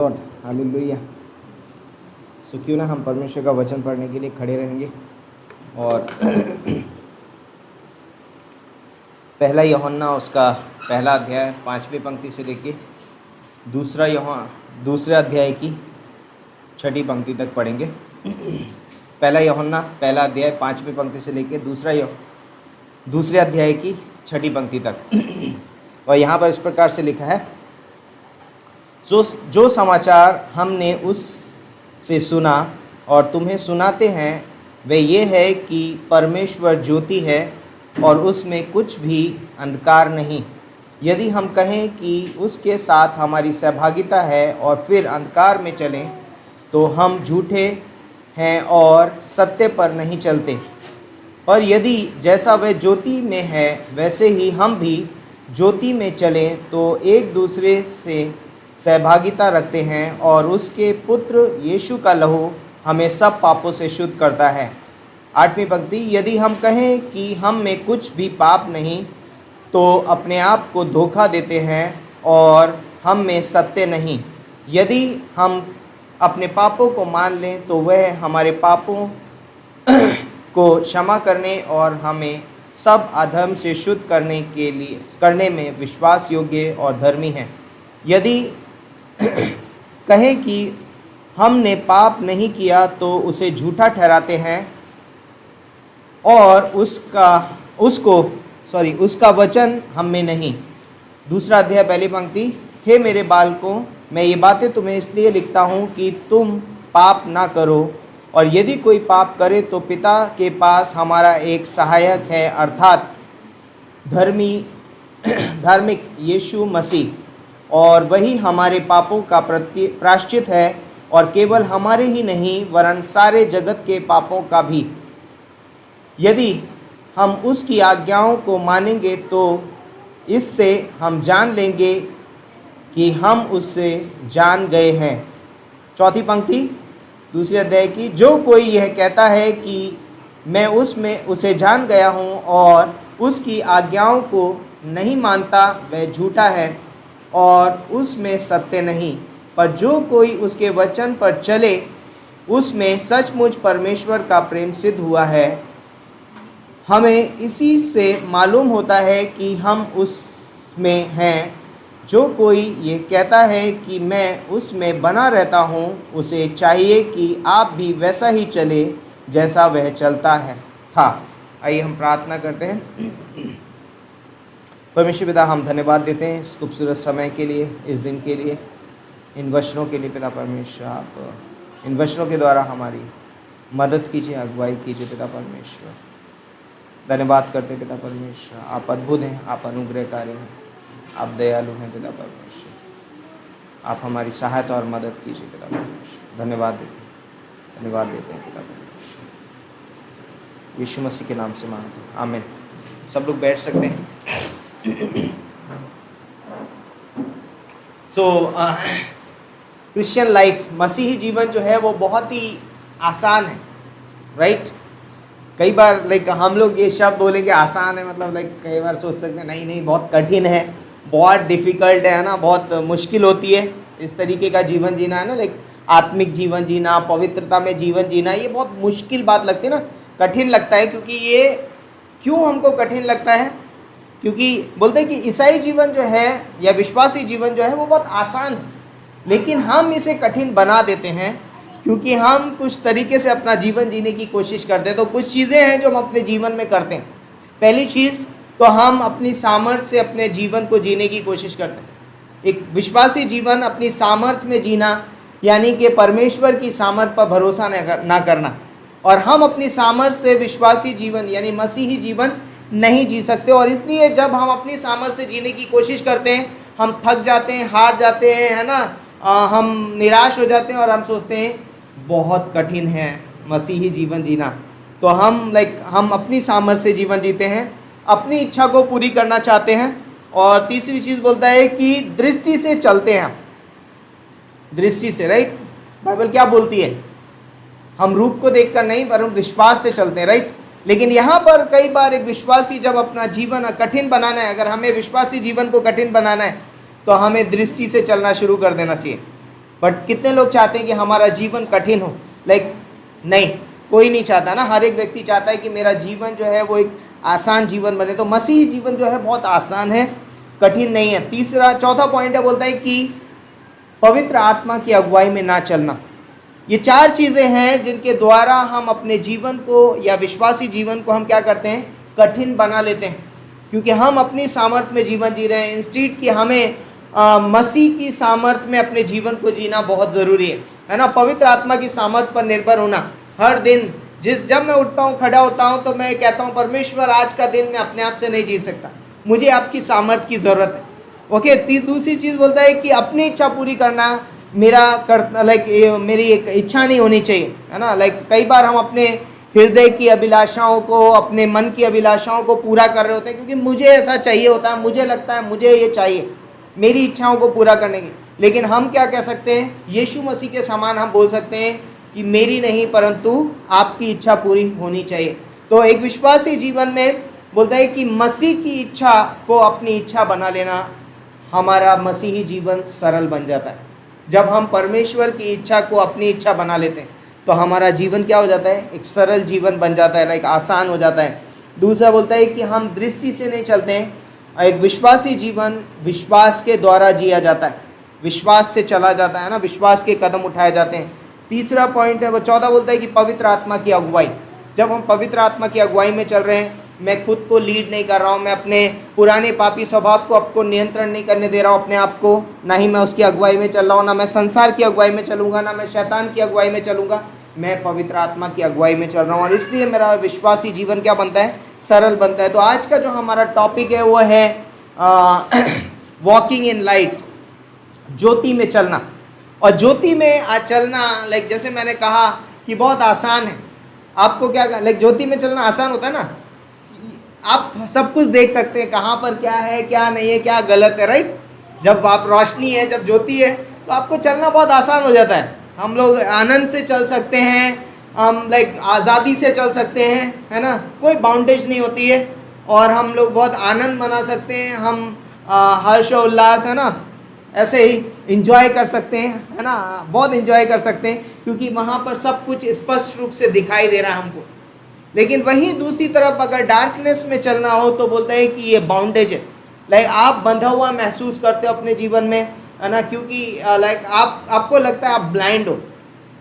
Hallelujah. सो क्यों ना हम परमेश्वर का वचन पढ़ने के लिए खड़े रहेंगे और पहला यूहन्ना उसका पहला अध्याय 5वीं पंक्ति से लेके दूसरे अध्याय की 6ठी पंक्ति तक पढ़ेंगे। पहला यूहन्ना पहला अध्याय 5वीं पंक्ति से लेके दूसरे अध्याय की 6ठी पंक्ति तक। और यहाँ पर इस प्रकार से लिखा है, जो समाचार हमने उससे सुना और तुम्हें सुनाते हैं वे ये है कि परमेश्वर ज्योति है और उसमें कुछ भी अंधकार नहीं। यदि हम कहें कि उसके साथ हमारी सहभागिता है और फिर अंधकार में चलें तो हम झूठे हैं और सत्य पर नहीं चलते। पर यदि जैसा वह ज्योति में है वैसे ही हम भी ज्योति में चलें तो एक दूसरे से सहभागिता रखते हैं और उसके पुत्र यीशु का लहू हमें सब पापों से शुद्ध करता है। 8वीं पंक्ति, यदि हम कहें कि हम में कुछ भी पाप नहीं तो अपने आप को धोखा देते हैं और हम में सत्य नहीं। यदि हम अपने पापों को मान लें तो वह हमारे पापों को क्षमा करने और हमें सब अधर्म से शुद्ध करने में विश्वास योग्य और धर्मी है। यदि कहें कि हमने पाप नहीं किया तो उसे झूठा ठहराते हैं और उसका वचन हम में नहीं। दूसरा अध्याय पहली पंक्ति, हे मेरे बालकों, मैं ये बातें तुम्हें इसलिए लिखता हूँ कि तुम पाप ना करो, और यदि कोई पाप करे तो पिता के पास हमारा एक सहायक है, अर्थात धार्मिक यीशु मसीह, और वही हमारे पापों का प्रायश्चित है, और केवल हमारे ही नहीं वरन सारे जगत के पापों का भी। यदि हम उसकी आज्ञाओं को मानेंगे तो इससे हम जान लेंगे कि हम उससे जान गए हैं। चौथी पंक्ति दूसरे अध्याय की, जो कोई यह कहता है कि मैं उसमें उसे जान गया हूँ और उसकी आज्ञाओं को नहीं मानता वह झूठा है और उसमें सत्य नहीं। पर जो कोई उसके वचन पर चले उसमें सचमुच परमेश्वर का प्रेम सिद्ध हुआ है। हमें इसी से मालूम होता है कि हम उसमें हैं। जो कोई ये कहता है कि मैं उसमें बना रहता हूँ उसे चाहिए कि आप भी वैसा ही चले जैसा वह चलता था। आइए हम प्रार्थना करते हैं। परमेश्वर पिता, हम धन्यवाद देते हैं इस खूबसूरत समय के लिए, इस दिन के लिए, इन वचनों के लिए। पिता परमेश्वर, आप इन वचनों के द्वारा हमारी मदद कीजिए, अगुवाई कीजिए। पिता परमेश्वर, धन्यवाद करते पिता परमेश्वर, आप अद्भुत हैं, आप अनुग्रहकारी हैं, आप दयालु हैं। पिता परमेश्वर, आप हमारी सहायता और मदद कीजिए। पिता परमेश्वर, धन्यवाद देते हैं पिता परमेश्वर, यीशु मसीह के नाम से मांगते हैं, आमीन। सब लोग बैठ सकते हैं। क्रिश्चियन लाइफ, मसीही जीवन जो है वो बहुत ही आसान है, राइट। कई बार हम लोग ये शब्द बोलेंगे आसान है, मतलब कई बार सोच सकते हैं नहीं बहुत कठिन है, बहुत डिफ़िकल्ट है ना, बहुत मुश्किल होती है इस तरीके का जीवन जीना, है ना। आत्मिक जीवन जीना, पवित्रता में जीवन जीना, ये बहुत मुश्किल बात लगती है ना, कठिन लगता है। क्योंकि ये क्यों हमको कठिन लगता है? क्योंकि बोलते हैं कि ईसाई जीवन जो है या विश्वासी जीवन जो है वो बहुत आसान है, लेकिन हम इसे कठिन बना देते हैं क्योंकि हम कुछ तरीके से अपना जीवन जीने की कोशिश करते हैं। तो कुछ चीज़ें हैं जो हम अपने जीवन में करते हैं। पहली चीज़ तो हम अपनी सामर्थ्य से अपने जीवन को जीने की कोशिश करते हैं। एक विश्वासी जीवन अपनी सामर्थ्य में जीना, यानी कि परमेश्वर की सामर्थ्य पर भरोसा ना करना। और हम अपनी सामर्थ्य से विश्वासी जीवन यानी मसीही जीवन नहीं जी सकते। और इसलिए जब हम अपनी सामर्थ्य से जीने की कोशिश करते हैं हम थक जाते हैं, हार जाते हैं, है ना, हम निराश हो जाते हैं और हम सोचते हैं बहुत कठिन है मसीही जीवन जीना। तो हम अपनी सामर्थ्य से जीवन जीते हैं, अपनी इच्छा को पूरी करना चाहते हैं। और तीसरी चीज़ बोलता है कि दृष्टि से चलते हैं, दृष्टि से, राइट। बाइबल क्या बोलती है? हम रूप को देखकर नहीं पर हम विश्वास से चलते हैं, राइट। लेकिन यहाँ पर कई बार एक विश्वासी जब अपना जीवन कठिन बनाना है, अगर हमें विश्वासी जीवन को कठिन बनाना है तो हमें दृष्टि से चलना शुरू कर देना चाहिए। बट कितने लोग चाहते हैं कि हमारा जीवन कठिन हो? नहीं, कोई नहीं चाहता ना। हर एक व्यक्ति चाहता है कि मेरा जीवन जो है वो एक आसान जीवन बने। तो मसीही जीवन जो है बहुत आसान है, कठिन नहीं है। चौथा पॉइंट है, बोलता है कि पवित्र आत्मा की अगुवाई में ना चलना। ये 4 चीज़ें हैं जिनके द्वारा हम अपने जीवन को या विश्वासी जीवन को हम क्या करते हैं? कठिन बना लेते हैं, क्योंकि हम अपनी सामर्थ्य में जीवन जी रहे हैं। इंस्टीड कि हमें मसीह की सामर्थ्य में अपने जीवन को जीना बहुत ज़रूरी है ना। पवित्र आत्मा की सामर्थ्य पर निर्भर होना। हर दिन जब मैं उठता हूँ, खड़ा होता हूँ, तो मैं कहता हूँ परमेश्वर आज का दिन मैं अपने आप से नहीं जी सकता, मुझे आपकी सामर्थ्य की ज़रूरत है। ओके। दूसरी चीज़ बोलता है कि अपनी इच्छा पूरी करना मेरी एक इच्छा नहीं होनी चाहिए, है ना। कई बार हम अपने हृदय की अभिलाषाओं को, अपने मन की अभिलाषाओं को पूरा कर रहे होते हैं, क्योंकि मुझे ऐसा चाहिए होता है, मुझे लगता है मुझे ये चाहिए, मेरी इच्छाओं को पूरा करने की। लेकिन हम क्या कह सकते हैं? यीशु मसीह के समान हम बोल सकते हैं कि मेरी नहीं परंतु आपकी इच्छा पूरी होनी चाहिए। तो एक विश्वासी जीवन में बोलता है कि मसीह की इच्छा को अपनी इच्छा बना लेना, हमारा मसीही जीवन सरल बन जाता है। जब हम परमेश्वर की इच्छा को अपनी इच्छा बना लेते हैं तो हमारा जीवन क्या हो जाता है? एक सरल जीवन बन जाता है, आसान हो जाता है। दूसरा बोलता है कि हम दृष्टि से नहीं चलते हैं। एक विश्वासी जीवन विश्वास के द्वारा जिया जाता है, विश्वास से चला जाता है ना, विश्वास के कदम उठाए जाते हैं। तीसरा पॉइंट है वो 14 बोलता है कि पवित्र आत्मा की अगुवाई। जब हम पवित्र आत्मा की अगुवाई में चल रहे हैं, मैं खुद को लीड नहीं कर रहा हूँ, मैं अपने पुराने पापी स्वभाव को आपको नियंत्रण नहीं करने दे रहा हूँ अपने आप को, ना ही मैं उसकी अगुवाई में चल रहा हूँ, ना मैं संसार की अगुवाई में चलूँगा, ना मैं शैतान की अगुवाई में चलूँगा, मैं पवित्र आत्मा की अगुवाई में चल रहा हूँ। और इसलिए मेरा विश्वासी जीवन क्या बनता है? सरल बनता है। तो आज का जो हमारा टॉपिक है वो है वॉकिंग इन लाइट, ज्योति में चलना। और ज्योति में आज चलना जैसे मैंने कहा कि बहुत आसान है। आपको क्या ज्योति में चलना आसान होता है ना, आप सब कुछ देख सकते हैं, कहाँ पर क्या है, क्या नहीं है, क्या गलत है, राइट। जब आप रोशनी है, जब ज्योति है, तो आपको चलना बहुत आसान हो जाता है। हम लोग आनंद से चल सकते हैं, हम आज़ादी से चल सकते हैं, है ना, कोई बाउंडेज नहीं होती है, और हम लोग बहुत आनंद मना सकते हैं, हम हर्ष और उल्लास, है ना, ऐसे ही इंजॉय कर सकते हैं, है ना, बहुत इंजॉय कर सकते हैं, क्योंकि वहाँ पर सब कुछ स्पष्ट रूप से दिखाई दे रहा है हमको। लेकिन वहीं दूसरी तरफ अगर डार्कनेस में चलना हो तो बोलता है कि ये बाउंडेज है, आप बंधा हुआ महसूस करते हो अपने जीवन में, है ना, क्योंकि आपको लगता है आप ब्लाइंड हो,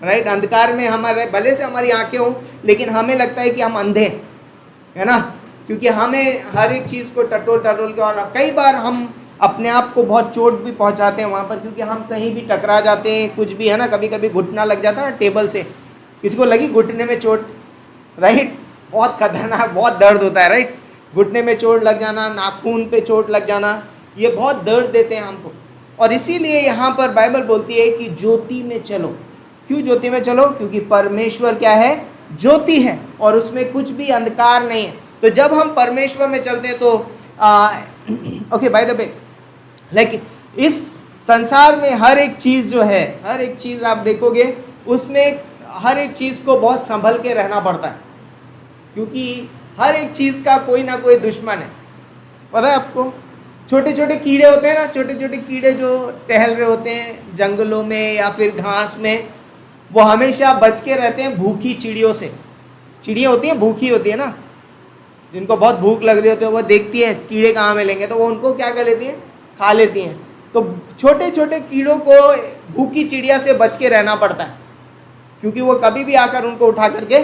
राइट। अंधकार में हमारे भले से हमारी आंखें हो, लेकिन हमें लगता है कि हम अंधे हैं, है ना, क्योंकि हमें हर एक चीज़ को टटोल के, और कई बार हम अपने आप को बहुत चोट भी पहुंचाते हैं वहाँ पर, क्योंकि हम कहीं भी टकरा जाते हैं, कुछ भी, है ना। कभी कभी घुटना लग जाता है ना टेबल से, किसी को लगी घुटने में चोट, राइट, बहुत खतरनाक, बहुत दर्द होता है, राइट। घुटने में चोट लग जाना, नाखून पे चोट लग जाना, ये बहुत दर्द देते हैं हमको। और इसीलिए यहाँ पर बाइबल बोलती है कि ज्योति में चलो। क्यों ज्योति में चलो? क्योंकि परमेश्वर क्या है? ज्योति है, और उसमें कुछ भी अंधकार नहीं है। तो जब हम परमेश्वर में चलते हैं तो ओके, बाय द वे, इस संसार में हर एक चीज़ जो है, हर एक चीज़ आप देखोगे उसमें हर एक चीज़ को बहुत संभल के रहना पड़ता है, क्योंकि हर एक चीज़ का कोई ना कोई दुश्मन है। पता है आपको? छोटे छोटे कीड़े होते हैं ना, छोटे छोटे कीड़े जो टहल रहे होते हैं जंगलों में या फिर घास में, वो हमेशा बच के रहते हैं भूखी चिड़ियों से। चिड़िया होती हैं, भूखी होती है ना, जिनको बहुत भूख लग रही होती है, वो देखती हैं कीड़े कहाँ मिलेंगे, तो वो उनको क्या कर लेती हैं? खा लेती हैं। तो छोटे छोटे कीड़ों को भूखी चिड़िया से बच के रहना पड़ता है, क्योंकि वो कभी भी आकर उनको उठा करके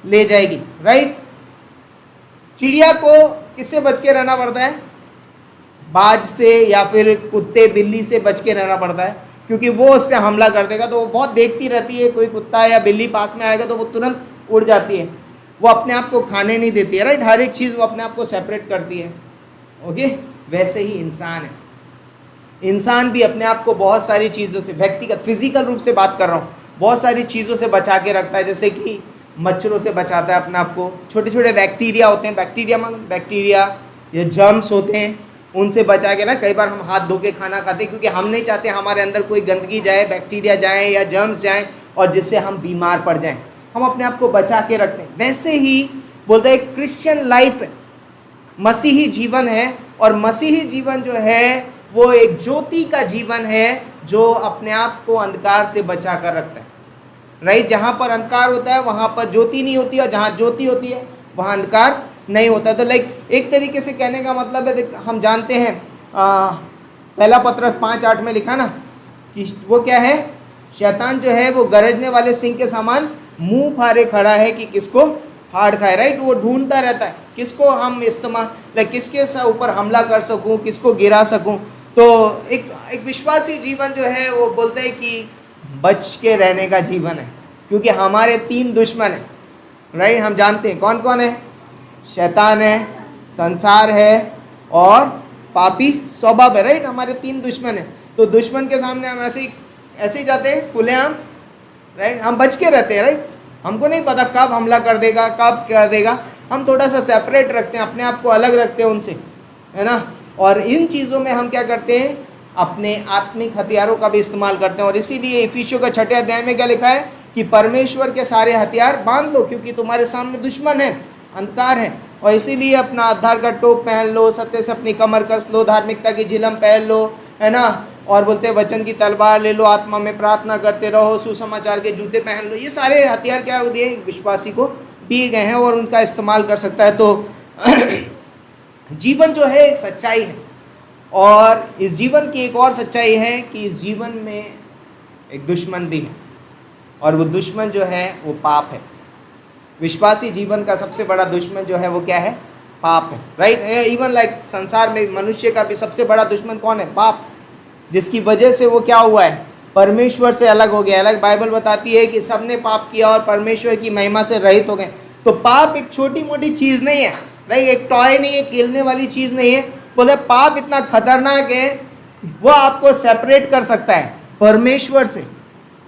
ले जाएगी, राइट। चिड़िया को किससे बच के रहना पड़ता है? बाज से या फिर कुत्ते बिल्ली से बच के रहना पड़ता है, क्योंकि वो उस पर हमला कर देगा। तो वो बहुत देखती रहती है, कोई कुत्ता या बिल्ली पास में आएगा तो वो तुरंत उड़ जाती है, वो अपने आप को खाने नहीं देती है, राइट। हर एक चीज़ वो अपने आप को सेपरेट करती है। ओके, वैसे ही इंसान है। इंसान भी अपने आप को बहुत सारी चीज़ों से, व्यक्तिगत फिजिकल रूप से बात कर रहा हूँ, बहुत सारी चीज़ों से बचा के रखता है। जैसे कि मच्छरों से बचाता है अपने आप को, छोटे छोटे बैक्टीरिया होते हैं, बैक्टीरिया या जर्म्स होते हैं, उनसे बचा के ना, कई बार हम हाथ धो के खाना खाते हैं, क्योंकि हम नहीं चाहते हमारे अंदर कोई गंदगी जाए, बैक्टीरिया जाए या जर्म्स जाएँ और जिससे हम बीमार पड़ जाएँ। हम अपने आप को बचा के रखते हैं। वैसे ही बोलते हैं क्रिश्चियन लाइफ मसीही जीवन है, और मसीही जीवन जो है वो एक ज्योति का जीवन है, जो अपने आप को अंधकार से बचा कर रखता है, राइट। जहाँ पर अंधकार होता है वहाँ पर ज्योति नहीं होती, और जहाँ ज्योति होती है वहाँ अंधकार नहीं होता। तो लाइक एक तरीके से कहने का मतलब है, हम जानते हैं पहला पत्रस 5:8 में लिखा ना कि वो क्या है, शैतान जो है वो गरजने वाले सिंह के समान मुंह फाड़े खड़ा है कि किसको फाड़ खाए, राइट। वो ढूंढता रहता है किसको हम इस्तेमाल, लाइक किसके ऊपर हमला कर सकूं, किसको गिरा सकूं। तो एक विश्वासी जीवन जो है वो बोलते हैं कि बच के रहने का जीवन है, क्योंकि हमारे 3 दुश्मन हैं, राइट। हम जानते हैं कौन कौन है, शैतान है, संसार है और पापी स्वभाव है, राइट। हमारे 3 दुश्मन हैं। तो दुश्मन के सामने हम ऐसे ही जाते हैं खुलेआम, राइट। हम बच के रहते हैं, राइट। हमको नहीं पता कब हमला कर देगा, कब क्या देगा। हम थोड़ा सा सेपरेट रखते हैं, अपने आप को अलग रखते हैं उनसे, है ना। और इन चीज़ों में हम क्या करते हैं, अपने आत्मिक हथियारों का भी इस्तेमाल करते हैं। और इसीलिए इफिसियों का 6 अध्याय में क्या लिखा है कि परमेश्वर के सारे हथियार बांध लो, क्योंकि तुम्हारे सामने दुश्मन है, अंधकार है। और इसीलिए अपना आधार का टोप पहन लो, सत्य से अपनी कमर कस लो, धार्मिकता की झिलम पहन लो, है ना। और बोलते हैं वचन की तलवार ले लो, आत्मा में प्रार्थना करते रहो, सुसमाचार के जूते पहन लो। ये सारे हथियार क्या दिए, विश्वासी को दिए गए हैं और उनका इस्तेमाल कर सकता है। तो जीवन जो है एक सच्चाई है, और इस जीवन की एक और सच्चाई है कि इस जीवन में एक दुश्मन भी है, और वो दुश्मन जो है वो पाप है। विश्वासी जीवन का सबसे बड़ा दुश्मन जो है वो क्या है, पाप है, राइट। इवन लाइक संसार में मनुष्य का भी सबसे बड़ा दुश्मन कौन है, पाप, जिसकी वजह से वो क्या हुआ है, परमेश्वर से अलग हो गया। अलग बाइबल बताती है कि सबने पाप किया और परमेश्वर की महिमा से रहित हो गए। तो पाप एक छोटी मोटी चीज़ नहीं है, राइट। एक टॉय नहीं है, खेलने वाली चीज़ नहीं है। बोले पाप इतना खतरनाक है, वो आपको सेपरेट कर सकता है परमेश्वर से।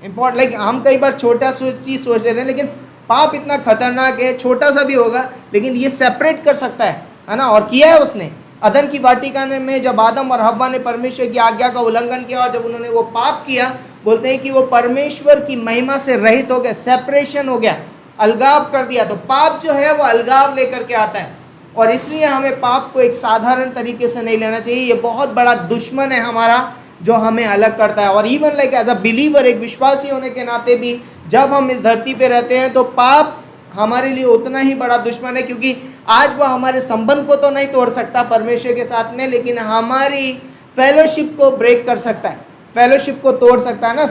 इम्पोर्टेंट, लाइक हम कई बार छोटा चीज़ सोच लेते हैं, लेकिन पाप इतना खतरनाक है, छोटा सा भी होगा लेकिन ये सेपरेट कर सकता है ना। और किया है उसने अदन की वाटिका में, जब आदम और हव्वा ने परमेश्वर की आज्ञा का उल्लंघन किया और जब उन्होंने वो पाप किया, बोलते हैं कि वो परमेश्वर की महिमा से रहित हो गए, सेपरेशन हो गया, अलगाव कर दिया। तो पाप जो है वो अलगाव लेकर के आता है, और इसलिए हमें पाप को एक साधारण तरीके से नहीं लेना चाहिए। ये बहुत बड़ा दुश्मन है हमारा, जो हमें अलग करता है। और even like as a believer, एक विश्वासी होने के नाते भी जब हम इस धरती पे रहते हैं तो पाप हमारे लिए उतना ही बड़ा दुश्मन है, क्योंकि आज वो हमारे संबंध को तो नहीं तोड़ सकता परमेश्वर के साथ में, लेकिन हमारी फेलोशिप को ब्रेक कर सकता है, फेलोशिप को तोड़ सकता है ना।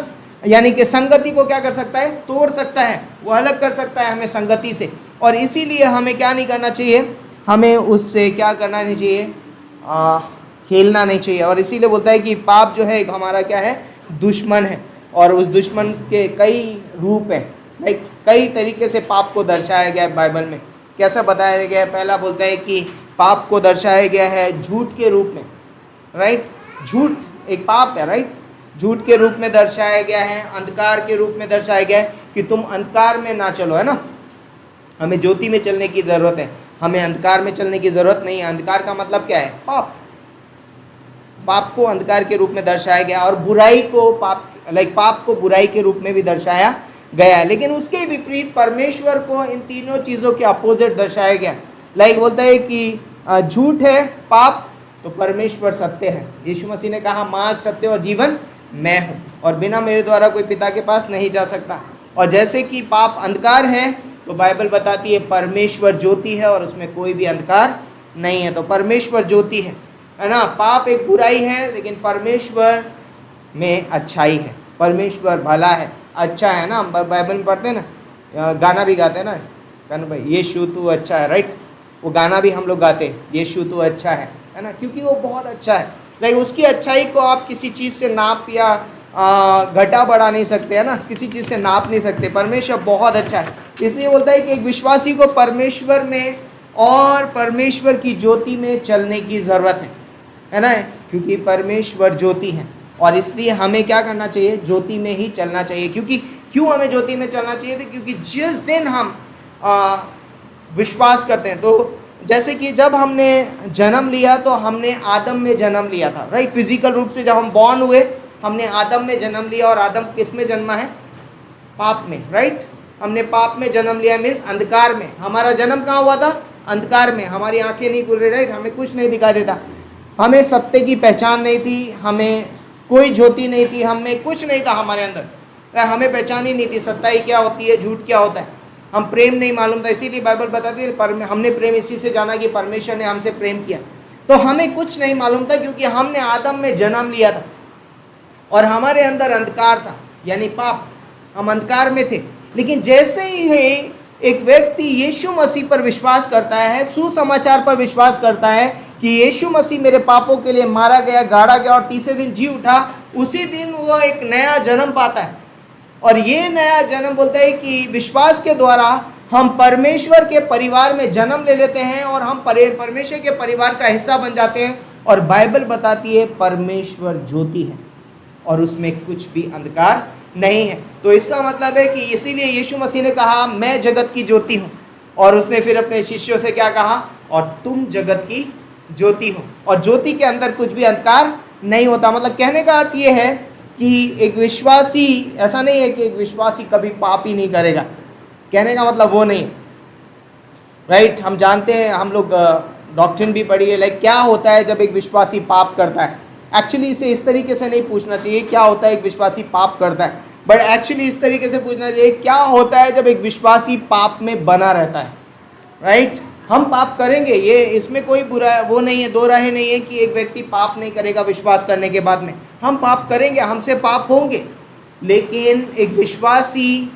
यानी कि संगति को क्या कर सकता है, तोड़ सकता है, वो अलग कर सकता है हमें संगति से। और इसीलिए हमें क्या नहीं करना चाहिए, हमें उससे क्या करना नहीं चाहिए, खेलना नहीं चाहिए। और इसीलिए बोलता है कि पाप जो है हमारा क्या है, दुश्मन है, और उस दुश्मन के कई रूप हैं, लाइक कई तरीके से पाप को दर्शाया गया है बाइबल में। कैसा बताया गया है, पहला बोलता है कि पाप को दर्शाया गया है झूठ के रूप में, राइट। झूठ एक पाप है, राइट। झूठ के रूप में दर्शाया गया है, अंधकार के रूप में दर्शाया गया है कि तुम अंधकार में ना चलो, है ना। हमें ज्योति में चलने की ज़रूरत है, हमें अंधकार में चलने की ज़रूरत नहीं है। अंधकार का मतलब क्या है, पाप। पाप को अंधकार के रूप में दर्शाया गया, और बुराई को पाप, लाइक पाप को बुराई के रूप में भी दर्शाया गया है। लेकिन उसके विपरीत परमेश्वर को इन तीनों चीज़ों के अपोजिट दर्शाया गया। लाइक बोलता है कि झूठ है पाप, तो परमेश्वर सत्य है। यीशु मसीह ने कहा मार्ग, सत्य और जीवन मैं हूँ, और बिना मेरे द्वारा कोई पिता के पास नहीं जा सकता। और जैसे कि पाप अंधकार है, तो बाइबल बताती है परमेश्वर ज्योति है और उसमें कोई भी अंधकार नहीं है। तो परमेश्वर ज्योति है ना। पाप एक बुराई है, लेकिन परमेश्वर में अच्छाई है, परमेश्वर भला है, अच्छा है ना। हम बाइबल में पढ़ते हैं ना, गाना भी गाते हैं ना, कहना भाई यीशु तू अच्छा है, राइट। वो गाना भी हम लोग गाते हैं, यीशु तू अच्छा है ना, क्योंकि वो बहुत अच्छा है। लाइक उसकी अच्छाई को आप किसी चीज़ से नाप या घटा बढ़ा नहीं सकते, है ना, किसी चीज़ से नाप नहीं सकते। परमेश्वर बहुत अच्छा है। इसलिए बोलता है कि एक विश्वासी को परमेश्वर में और परमेश्वर की ज्योति में चलने की ज़रूरत है ना, क्योंकि परमेश्वर ज्योति है। और इसलिए हमें क्या करना चाहिए, ज्योति में ही चलना चाहिए। क्योंकि क्यों हमें ज्योति में चलना चाहिए थे, क्योंकि जिस दिन हम विश्वास करते हैं, तो जैसे कि जब हमने जन्म लिया तो हमने आदम में जन्म लिया था, राइट। फिजिकल रूप से जब हम बॉर्न हुए हमने आदम में जन्म लिया, और आदम किस में जन्मा है, पाप में, राइट। हमने पाप में जन्म लिया, मीन्स अंधकार में। हमारा जन्म कहाँ हुआ था, अंधकार में। हमारी आंखें नहीं खुल रही, राइट, हमें कुछ नहीं दिखा देता, हमें सत्य की पहचान नहीं थी, हमें कोई ज्योति नहीं थी, हम में कुछ नहीं था हमारे अंदर, हमें पहचान ही नहीं थी सच्चाई क्या होती है, झूठ क्या होता है, हम प्रेम नहीं मालूम था। इसीलिए बाइबल बताती है हमने प्रेम इसी से जाना कि परमेश्वर ने हमसे प्रेम किया। तो हमें कुछ नहीं मालूम था क्योंकि हमने आदम में जन्म लिया था और हमारे अंदर अंधकार था, यानी पाप, हम अंधकार में थे। लेकिन जैसे ही एक व्यक्ति यीशु मसीह पर विश्वास करता है, सुसमाचार पर विश्वास करता है कि यीशु मसीह मेरे पापों के लिए मारा गया, गाड़ा गया और तीसरे दिन जी उठा, उसी दिन वो एक नया जन्म पाता है। और ये नया जन्म बोलता है कि विश्वास के द्वारा हम परमेश्वर के परिवार में जन्म ले लेते हैं और हम परमेश्वर के परिवार का हिस्सा बन जाते हैं। और बाइबल बताती है परमेश्वर ज्योति है और उसमें कुछ भी अंधकार नहीं है। तो इसका मतलब है कि इसीलिए यीशु मसीह ने कहा मैं जगत की ज्योति हूँ, और उसने फिर अपने शिष्यों से क्या कहा, और तुम जगत की ज्योति हो। और ज्योति के अंदर कुछ भी अंधकार नहीं होता। मतलब कहने का अर्थ ये है कि एक विश्वासी, ऐसा नहीं है कि एक विश्वासी कभी पाप ही नहीं करेगा, कहने का मतलब वो नहीं है, राइट। हम जानते हैं, हम लोग डॉक्ट्रिन भी पढ़ी है, लाइक क्या होता है जब एक विश्वासी पाप करता है। एक्चुअली इसे इस तरीके से नहीं पूछना चाहिए क्या होता है एक विश्वासी पाप करता है, बट एक्चुअली इस तरीके से पूछना चाहिए क्या होता है जब एक विश्वासी पाप में बना रहता है, राइट। हम पाप करेंगे, ये इसमें कोई बुरा वो नहीं है, दो राहें नहीं है कि एक व्यक्ति पाप नहीं करेगा विश्वास करने के बाद में। हम पाप करेंगे, हमसे पाप होंगे, लेकिन एक विश्वासी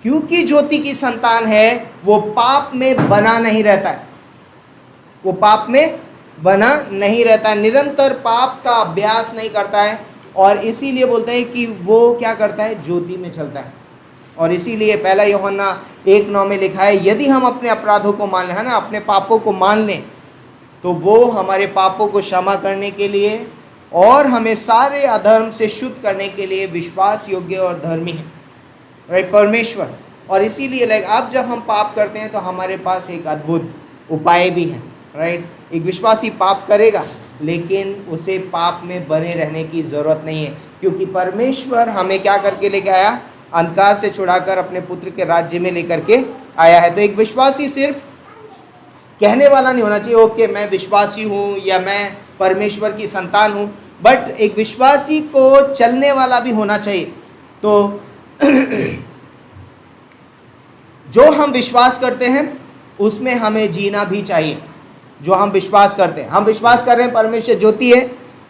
क्योंकि ज्योति की संतान है वो पाप में बना नहीं रहता है, वो पाप में बना नहीं रहता है, निरंतर पाप का अभ्यास नहीं करता है। और इसीलिए बोलते हैं कि वो क्या करता है, ज्योति में चलता है। और इसीलिए पहला यूहन्ना 1:9 में लिखा है यदि हम अपने अपराधों को मान लें, है ना, अपने पापों को मान लें, तो वो हमारे पापों को क्षमा करने के लिए और हमें सारे अधर्म से शुद्ध करने के लिए विश्वास योग्य और धर्मी है, राइट, परमेश्वर। और इसीलिए लाइक अब जब हम पाप करते हैं तो हमारे पास एक अद्भुत उपाय भी है, राइट। एक विश्वासी पाप करेगा लेकिन उसे पाप में बने रहने की ज़रूरत नहीं है, क्योंकि परमेश्वर हमें क्या करके लेके आया, अंधकार से छुड़ाकर अपने पुत्र के राज्य में लेकर के आया है। तो एक विश्वासी सिर्फ कहने वाला नहीं होना चाहिए ओके मैं विश्वासी हूँ या मैं परमेश्वर की संतान हूँ, बट एक विश्वासी को चलने वाला भी होना चाहिए। तो जो हम विश्वास करते हैं उसमें हमें जीना भी चाहिए। जो हम विश्वास करते हैं, हम विश्वास कर रहे हैं परमेश्वर ज्योति है,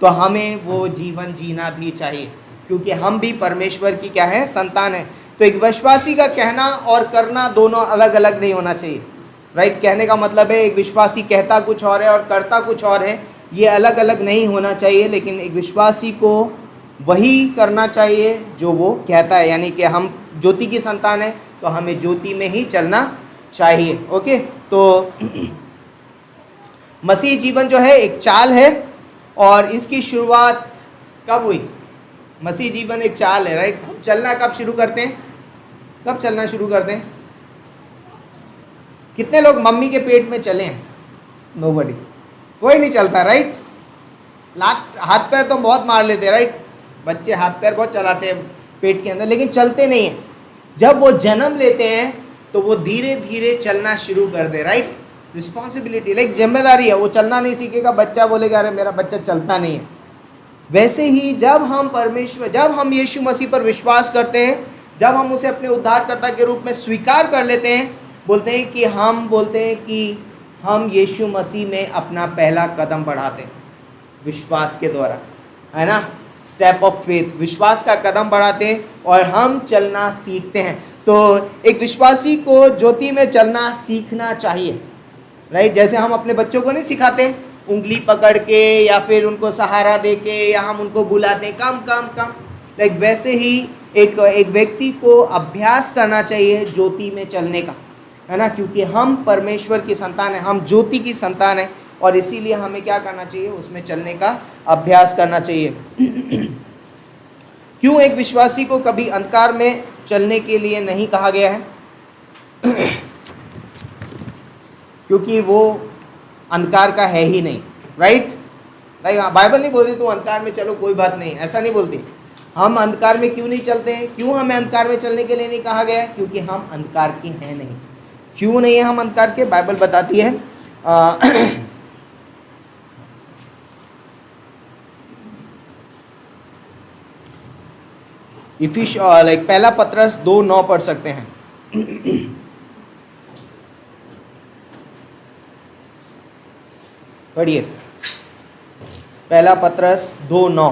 तो हमें वो जीवन जीना भी चाहिए, क्योंकि हम भी परमेश्वर की क्या है, संतान है। तो एक विश्वासी का कहना और करना दोनों अलग अलग नहीं होना चाहिए, राइट। कहने का मतलब है एक विश्वासी कहता कुछ और है और करता कुछ और है, ये अलग अलग नहीं होना चाहिए। लेकिन एक विश्वासी को वही करना चाहिए जो वो कहता है, यानी कि हम ज्योति की संतान है तो हमें ज्योति में ही चलना चाहिए। ओके, तो मसीह जीवन जो है एक चाल है और इसकी शुरुआत कब हुई? मसीह जीवन एक चाल है, राइट। हम चलना कब शुरू करते हैं? कब चलना शुरू करते हैं? कितने लोग मम्मी के पेट में चले हैं? नोबडी, कोई नहीं चलता, राइट। हाथ पैर तो बहुत मार लेते हैं, राइट। बच्चे हाथ पैर बहुत चलाते हैं पेट के अंदर, लेकिन चलते नहीं हैं। जब वो जन्म लेते हैं तो वो धीरे धीरे चलना शुरू कर दे, राइट। रिस्पॉन्सिबिलिटी, लाइक जिम्मेदारी है। वो चलना नहीं सीखेगा, बच्चा बोलेगा अरे मेरा बच्चा चलता नहीं है। वैसे ही जब हम यीशु मसीह पर विश्वास करते हैं, जब हम उसे अपने उद्धारकर्ता के रूप में स्वीकार कर लेते हैं, बोलते हैं कि हम यीशु मसीह में अपना पहला कदम बढ़ाते हैं विश्वास के द्वारा, है ना। स्टेप ऑफ फेथ, विश्वास का कदम बढ़ाते हैं और हम चलना सीखते हैं। तो एक विश्वासी को ज्योति में चलना सीखना चाहिए, राइट। जैसे हम अपने बच्चों को नहीं सिखाते उंगली पकड़ के या फिर उनको सहारा दे के या हम उनको बुलाते हैं कम कम कम, लाइक वैसे ही एक व्यक्ति को अभ्यास करना चाहिए ज्योति में चलने का, है ना। क्योंकि हम परमेश्वर की संतान है, हम ज्योति की संतान है, और इसीलिए हमें क्या करना चाहिए, उसमें चलने का अभ्यास करना चाहिए। क्यों एक विश्वासी को कभी अंधकार में चलने के लिए नहीं कहा गया है? क्योंकि वो अंधकार का है ही नहीं, राइट। लाइक बाइबल नहीं बोलती तू अंधकार में चलो, कोई बात नहीं, ऐसा नहीं बोलती। हम अंधकार में क्यों नहीं चलते हैं? क्यों हमें अंधकार में चलने के लिए नहीं कहा गया है? क्योंकि हम अंधकार के हैं नहीं। क्यों नहीं है हम अंधकार के? बाइबल बताती है लाइक पहला पत्रस 2:9 पढ़ सकते हैं। पढ़िए, पहला पत्रस 2:9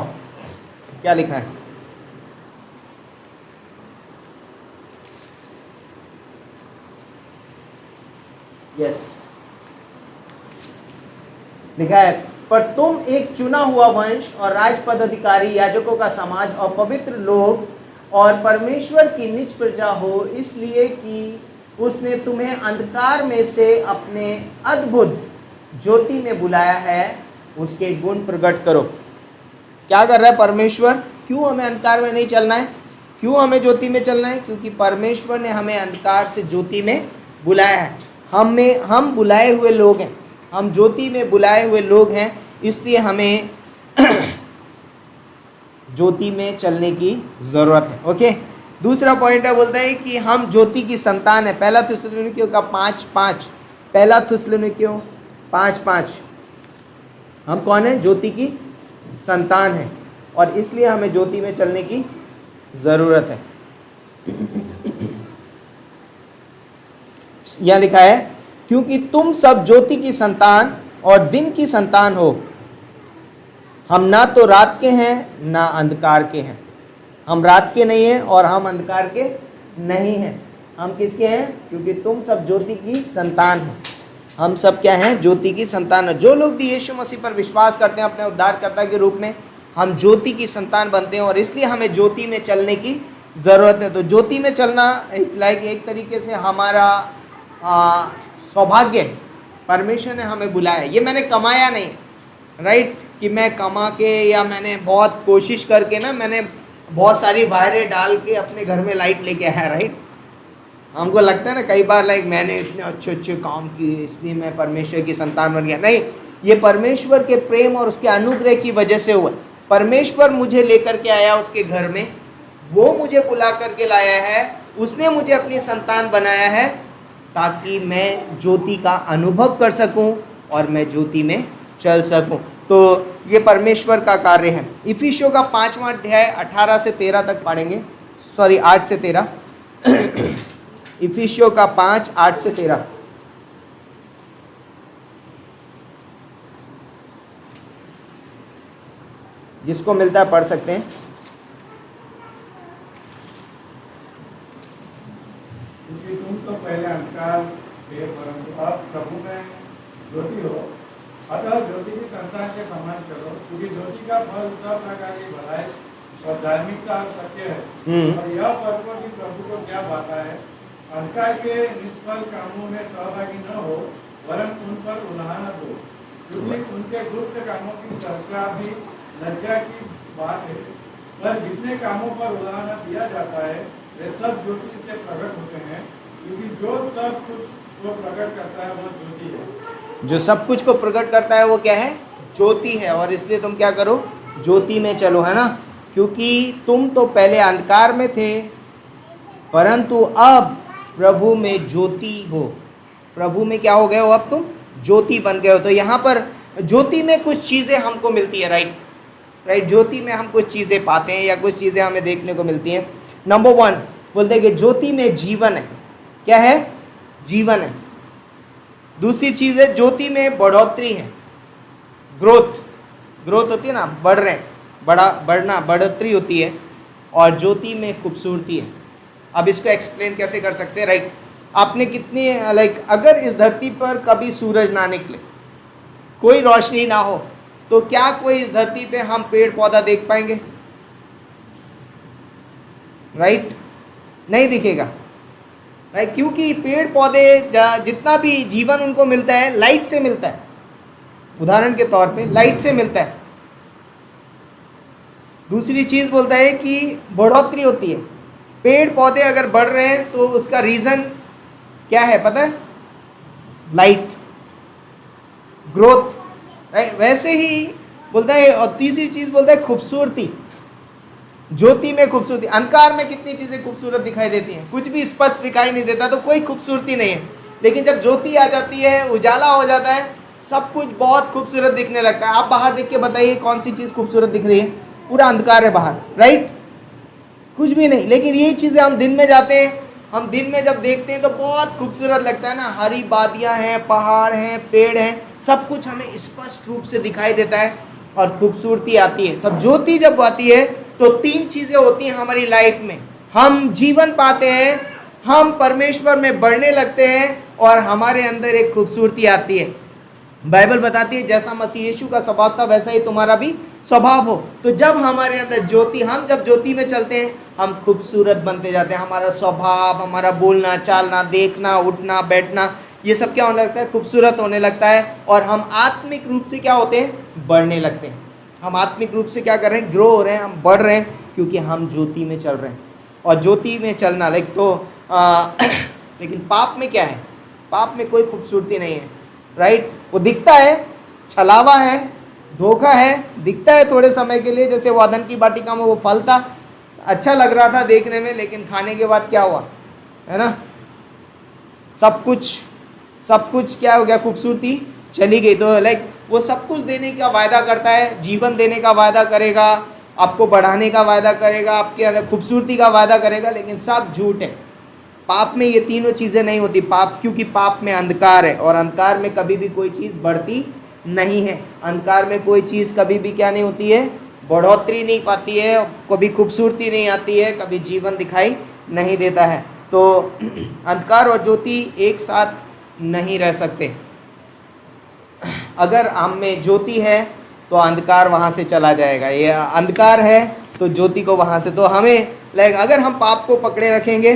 क्या लिखा है? यस, लिखा है, पर तुम एक चुना हुआ वंश और राजपद अधिकारी, याजकों का समाज और पवित्र लोग और परमेश्वर की निज प्रजा हो, इसलिए कि उसने तुम्हें अंधकार में से अपने अद्भुत ज्योति में बुलाया है, उसके गुण प्रकट करो। क्या कर रहा है परमेश्वर? क्यों हमें अंधकार में नहीं चलना है? क्यों हमें ज्योति में चलना है? क्योंकि परमेश्वर ने हमें अंधकार से ज्योति में बुलाया है। हम बुलाए हुए लोग हैं, हम ज्योति में बुलाए हुए लोग हैं, इसलिए हमें ज्योति में चलने की ज़रूरत है। ओके, दूसरा पॉइंट है, बोलता है कि हम ज्योति की संतान है। पहला थिस्सलुनीकियों का 5:5, पहला थिस्सलुनीकियों 5:5, हम कौन है? ज्योति की संतान है, और इसलिए हमें ज्योति में चलने की ज़रूरत है। यह लिखा है, क्योंकि तुम सब ज्योति की संतान और दिन की संतान हो। हम ना तो रात के हैं ना अंधकार के हैं। हम रात के नहीं हैं और हम अंधकार के नहीं हैं। हम किसके हैं? क्योंकि तुम सब ज्योति की संतान हो। हम सब क्या हैं? ज्योति की संतान है। जो लोग भी यीशु मसीह पर विश्वास करते हैं अपने उद्धारकर्ता के रूप में, हम ज्योति की संतान बनते हैं, और इसलिए हमें ज्योति में चलने की ज़रूरत है। तो ज्योति में चलना एक तरीके से हमारा सौभाग्य है। परमेश्वर ने हमें बुलाया, ये मैंने कमाया नहीं, राइट, कि मैं कमा के या मैंने बहुत कोशिश करके ना, मैंने बहुत सारी वायरें डाल के अपने घर में लाइट लेके आया, राइट। हमको लगता है ना कई बार, लाइक मैंने इतने अच्छे अच्छे काम किए इसलिए मैं परमेश्वर की संतान बन गया। नहीं, ये परमेश्वर के प्रेम और उसके अनुग्रह की वजह से हुआ। परमेश्वर मुझे लेकर के आया उसके घर में, वो मुझे बुला करके लाया है, उसने मुझे अपनी संतान बनाया है, ताकि मैं ज्योति का अनुभव कर सकूं और मैं ज्योति में चल सकूं। तो ये परमेश्वर का कार्य है। इफिसियों का 5वां अध्याय 18 से 13 तक पढ़ेंगे, 8 से 13। इफिसियों का 5, 8 से 13। जिसको मिलता है पढ़ सकते हैं। तुम तो पहले अंधकार थे, परंतु अब प्रभु में ज्योति हो, अतः ज्योति की संतान के समान चलो। क्योंकि ज्योति का फल सब प्रकार की भलाई और धार्मिकता और सत्य है, और यह पर्व की प्रभु को क्या पाता है। अंधकार के निष्फल कामों में सहभागी न हो, वरन उन पर उल्लाहना दो, क्योंकि उनके गुप्त कामों की चर्चा भी लज्जा की बात है। पर जितने कामों पर उल्लाहना दिया जाता है, वे सब ज्योति से प्रकट होते हैं, क्योंकि जो सब कुछ को प्रकट करता है वह ज्योति है। जो सब कुछ को प्रकट करता है वो क्या है? ज्योति है। और इसलिए तुम क्या करो? ज्योति में चलो, है ना। क्योंकि तुम तो पहले अंधकार में थे, परंतु अब प्रभु में ज्योति हो। प्रभु में क्या हो गए हो? अब तुम ज्योति बन गए हो। तो यहाँ पर ज्योति में कुछ चीज़ें हमको मिलती है, राइट। ज्योति में हम कुछ चीज़ें पाते हैं या कुछ चीज़ें हमें देखने को मिलती हैं। नंबर 1 बोलते हैं कि ज्योति में जीवन है। क्या है? जीवन है। दूसरी चीज़ है, ज्योति में बढ़ोतरी है, ग्रोथ होती है ना, बढ़ रहे हैं, बढ़ना, बढ़ोतरी होती है। और ज्योति में खूबसूरती है। अब इसको एक्सप्लेन कैसे कर सकते हैं, राइट। आपने कितनी अगर इस धरती पर कभी सूरज ना निकले, कोई रोशनी ना हो, तो क्या कोई इस धरती पे हम पेड़ पौधा देख पाएंगे? राइट, नहीं दिखेगा, राइट। क्योंकि पेड़ पौधे जितना भी जीवन उनको मिलता है लाइट से मिलता है। उदाहरण के तौर पे लाइट से मिलता है। दूसरी चीज़ बोलता है कि बढ़ोतरी होती है। पेड़ पौधे अगर बढ़ रहे हैं तो उसका रीज़न क्या है पता है? Light, growth, right. वैसे ही बोलता है। और तीसरी चीज़ बोलता है खूबसूरती। ज्योति में खूबसूरती। अंधकार में कितनी चीज़ें खूबसूरत दिखाई देती हैं, कुछ भी स्पष्ट दिखाई नहीं देता, तो कोई खूबसूरती नहीं है। लेकिन जब ज्योति आ जाती है, उजाला हो जाता है, सब कुछ बहुत खूबसूरत दिखने लगता है। आप बाहर देख के बताइए कौन सी चीज़ खूबसूरत दिख रही है? पूरा अंधकार है बाहर, राइट। कुछ भी नहीं। लेकिन यही चीज़ें हम दिन में जाते हैं, हम दिन में जब देखते हैं तो बहुत खूबसूरत लगता है ना, हरी वादियाँ हैं, पहाड़ हैं, पेड़ हैं, सब कुछ हमें स्पष्ट रूप से दिखाई देता है और खूबसूरती आती है। तब ज्योति जब आती है तो 3 चीज़ें होती हैं हमारी लाइफ में। हम जीवन पाते हैं, हम परमेश्वर में बढ़ने लगते हैं और हमारे अंदर एक खूबसूरती आती है। बाइबल बताती है जैसा मसीह यीशु का स्वभाव था वैसा ही तुम्हारा भी स्वभाव हो। तो जब हमारे अंदर ज्योति, हम जब ज्योति में चलते हैं हम खूबसूरत बनते जाते हैं। हमारा स्वभाव, हमारा बोलना चालना, देखना उठना बैठना, ये सब क्या होने लगता है, खूबसूरत होने लगता है। और हम आत्मिक रूप से क्या होते हैं, बढ़ने लगते हैं। हम आत्मिक रूप से क्या कर रहे हैं, ग्रो हो रहे हैं, हम बढ़ रहे हैं, क्योंकि हम ज्योति में चल रहे हैं। और ज्योति में चलना लाइक तो लेकिन पाप में क्या है, पाप में कोई खूबसूरती नहीं है, राइट। वो दिखता है, छलावा है, धोखा है, दिखता है थोड़े समय के लिए। जैसे वो अदन की वाटिका में वो फल था, अच्छा लग रहा था देखने में, लेकिन खाने के बाद क्या हुआ, है ना, सब कुछ क्या हो गया, खूबसूरती चली गई। तो लाइक वो सब कुछ देने का वायदा करता है, जीवन देने का वायदा करेगा, आपको बढ़ाने का वायदा करेगा, आपके अंदर खूबसूरती का वायदा करेगा, लेकिन सब झूठ है। पाप में ये तीनों चीज़ें नहीं होती। पाप, क्योंकि पाप में अंधकार है और अंधकार में कभी भी कोई चीज़ बढ़ती नहीं है। अंधकार में कोई चीज़ कभी भी क्या नहीं होती है, बढ़ोतरी नहीं पाती है, कभी खूबसूरती नहीं आती है, कभी जीवन दिखाई नहीं देता है। तो अंधकार और ज्योति एक साथ नहीं रह सकते। अगर हम में ज्योति है तो अंधकार वहाँ से चला जाएगा, ये अंधकार है तो ज्योति को वहाँ से, तो हमें लाइक अगर हम पाप को पकड़े रखेंगे